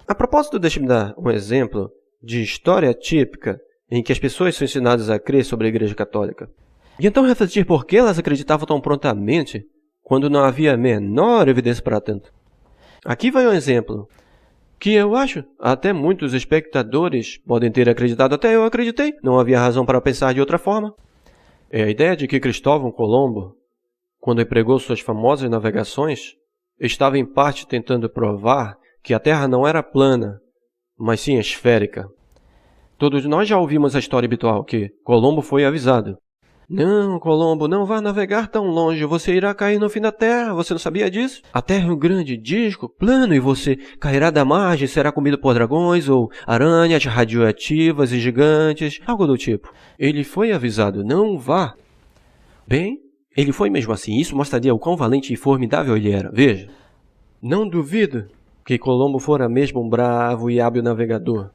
A propósito, deixe-me dar um exemplo de história típica em que as pessoas são ensinadas a crer sobre a Igreja Católica. E então refletir por que elas acreditavam tão prontamente quando não havia a menor evidência para tanto. Aqui vai um exemplo que eu acho até muitos espectadores podem ter acreditado, até eu acreditei, não havia razão para pensar de outra forma. É a ideia de que Cristóvão Colombo, quando empregou suas famosas navegações, estava em parte tentando provar que a Terra não era plana, mas sim esférica. Todos nós já ouvimos a história habitual que Colombo foi avisado. Não, Colombo, não vá navegar tão longe, você irá cair no fim da Terra, você não sabia disso? A Terra é um grande disco, plano, e você cairá da margem, será comido por dragões ou aranhas radioativas e gigantes, algo do tipo. Ele foi avisado, não vá. Bem, ele foi mesmo assim, isso mostraria o quão valente e formidável ele era, veja. Não duvido que Colombo fora mesmo um bravo e hábil navegador.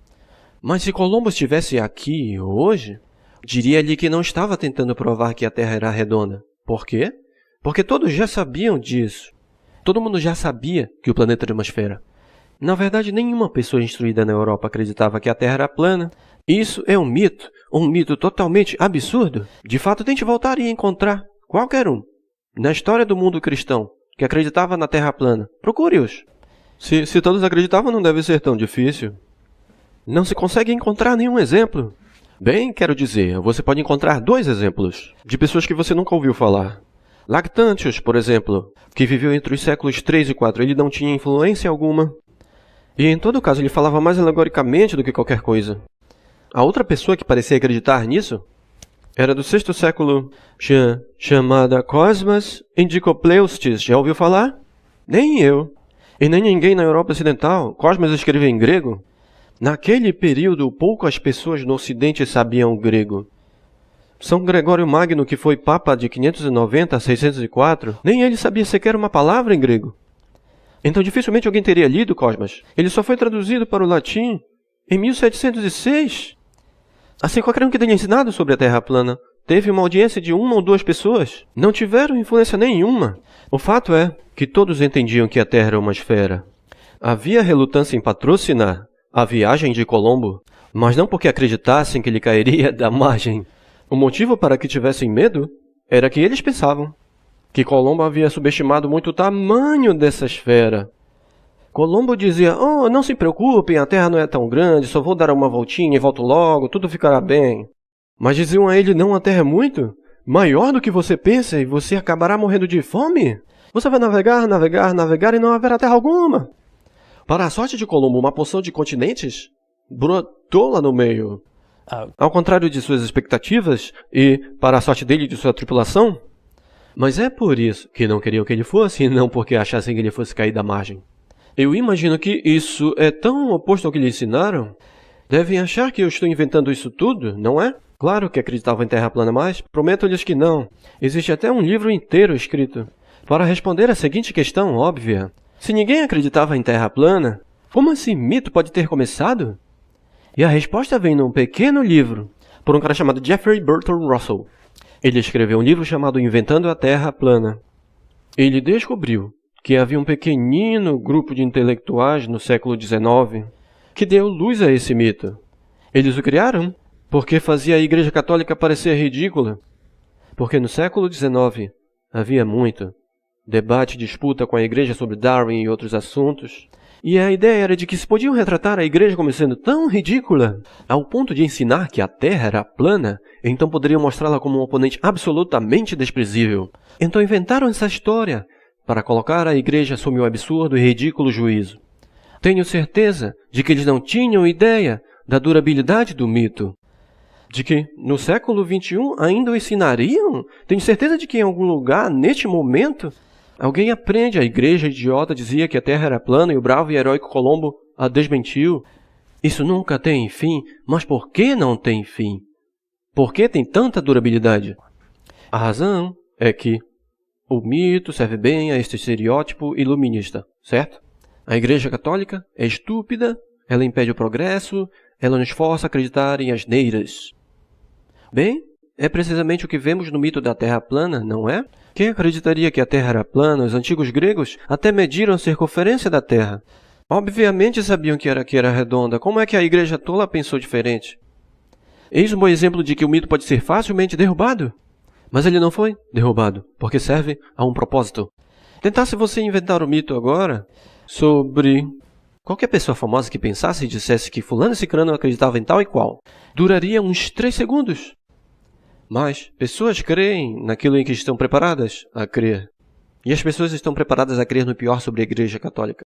Mas se Colombo estivesse aqui hoje, diria-lhe que não estava tentando provar que a Terra era redonda. Por quê? Porque todos já sabiam disso. Todo mundo já sabia que o planeta era uma esfera. Na verdade, nenhuma pessoa instruída na Europa acreditava que a Terra era plana. Isso é um mito totalmente absurdo. De fato, tente voltar e encontrar qualquer um na história do mundo cristão que acreditava na Terra plana. Procure-os. Se todos acreditavam, não deve ser tão difícil. Não se consegue encontrar nenhum exemplo. Bem, quero dizer, você pode encontrar 2 exemplos de pessoas que você nunca ouviu falar. Lactantius, por exemplo, que viveu entre os séculos 3 e 4, ele não tinha influência alguma. E em todo caso, ele falava mais alegoricamente do que qualquer coisa. A outra pessoa que parecia acreditar nisso era do 6º século, chamada Cosmas Indicopleustes. Já ouviu falar? Nem eu. E nem ninguém na Europa Ocidental. Cosmas escreveu em grego. Naquele período, poucas pessoas no Ocidente sabiam grego. São Gregório Magno, que foi papa de 590 a 604, nem ele sabia sequer uma palavra em grego. Então dificilmente alguém teria lido Cosmas. Ele só foi traduzido para o latim em 1706. Assim, qualquer um que tenha ensinado sobre a Terra plana teve uma audiência de 1 ou 2 pessoas. Não tiveram influência nenhuma. O fato é que todos entendiam que a Terra era uma esfera. Havia relutância em patrocinar a viagem de Colombo, mas não porque acreditassem que ele cairia da margem. O motivo para que tivessem medo era que eles pensavam que Colombo havia subestimado muito o tamanho dessa esfera. Colombo dizia, oh, não se preocupem, a Terra não é tão grande, só vou dar uma voltinha e volto logo, tudo ficará bem. Mas diziam a ele, não, a Terra é muito maior do que você pensa e você acabará morrendo de fome. Você vai navegar, navegar, navegar e não haverá terra alguma. Para a sorte de Colombo, uma porção de continentes brotou lá no meio. Ao contrário de suas expectativas e para a sorte dele e de sua tripulação. Mas é por isso que não queriam que ele fosse e não porque achassem que ele fosse cair da margem. Eu imagino que isso é tão oposto ao que lhe ensinaram. Devem achar que eu estou inventando isso tudo, não é? Claro que acreditavam em terra plana, mas prometo-lhes que não. Existe até um livro inteiro escrito para responder a seguinte questão óbvia. Se ninguém acreditava em terra plana, como esse mito pode ter começado? E a resposta vem num pequeno livro, por um cara chamado Jeffrey Burton Russell. Ele escreveu um livro chamado Inventando a Terra Plana. Ele descobriu que havia um pequenino grupo de intelectuais no século XIX que deu luz a esse mito. Eles o criaram porque fazia a Igreja Católica parecer ridícula. Porque no século XIX havia muito debate e disputa com a Igreja sobre Darwin e outros assuntos. E a ideia era de que se podiam retratar a Igreja como sendo tão ridícula, ao ponto de ensinar que a Terra era plana, então poderiam mostrá-la como um oponente absolutamente desprezível. Então inventaram essa história para colocar a Igreja sob um absurdo e ridículo juízo. Tenho certeza de que eles não tinham ideia da durabilidade do mito. De que no século XXI ainda o ensinariam? Tenho certeza de que em algum lugar, neste momento, alguém aprende. A igreja idiota dizia que a Terra era plana e o bravo e heróico Colombo a desmentiu. Isso nunca tem fim. Mas por que não tem fim? Por que tem tanta durabilidade? A razão é que o mito serve bem a este estereótipo iluminista, certo? A Igreja Católica é estúpida, ela impede o progresso, ela nos força a acreditar em asneiras. Bem, é precisamente o que vemos no mito da Terra plana, não é? Quem acreditaria que a Terra era plana? Os antigos gregos até mediram a circunferência da Terra. Obviamente sabiam que era redonda. Como é que a igreja tola pensou diferente? Eis um bom exemplo de que o mito pode ser facilmente derrubado. Mas ele não foi derrubado, porque serve a um propósito. Tentasse você inventar o mito agora sobre qualquer pessoa famosa que pensasse e dissesse que fulano e cicrano acreditava em tal e qual, duraria uns 3 segundos. Mas pessoas creem naquilo em que estão preparadas a crer. E as pessoas estão preparadas a crer no pior sobre a Igreja Católica.